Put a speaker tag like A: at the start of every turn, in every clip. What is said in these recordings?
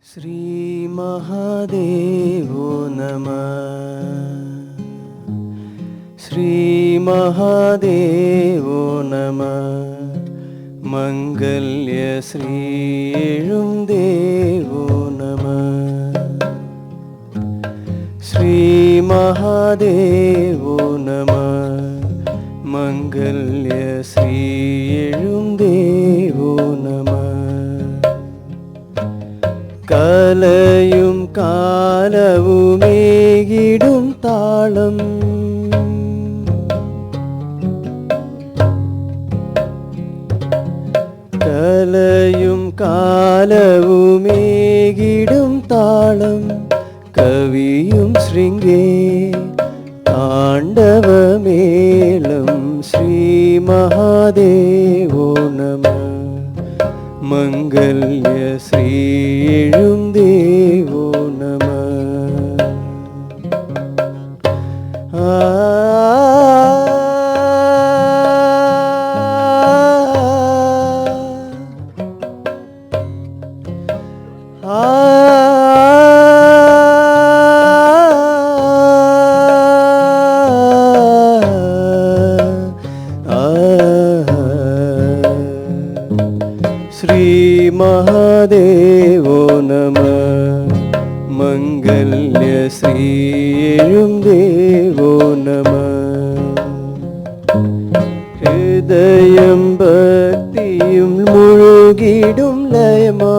A: श्री महादेवो नमः। श्री महादेवो नमः। मंगल्य श्री एഴുംदेवो नमः। श्री महादेवो नमः। मंगल्य श्री एഴുംदेवो नमः। കലയും കാലവുമേകിടും താളം കലയും കാലവുമേകിടും താളം കവിയും ശൃംഗേ താണ്ഡവമേളം ശ്രീ മഹാദേവോ നമഃ मंगल्य श्री एഴുംदेवो नमः। श्री महादेवो नमः। मंगल्य श्री एഴുംदेवो नमः। हृदयं भक्तियुं मुഴുകിടും ലയമാ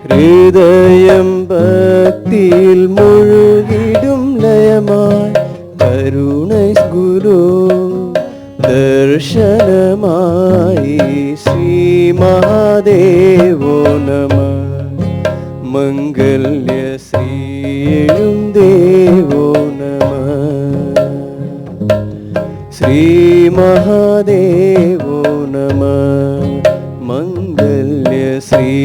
A: ഹൃദയം ഭക്തിയിൽ മുഴുകിടും ലയമായി കരുണൈ ഗുരു ദർശനമായി ശ്രീ മഹാദേവോ നമഃ मंगल्य श्री एഴുംदेवो नमः। श्री महादेवो नमः मंगल्य श्री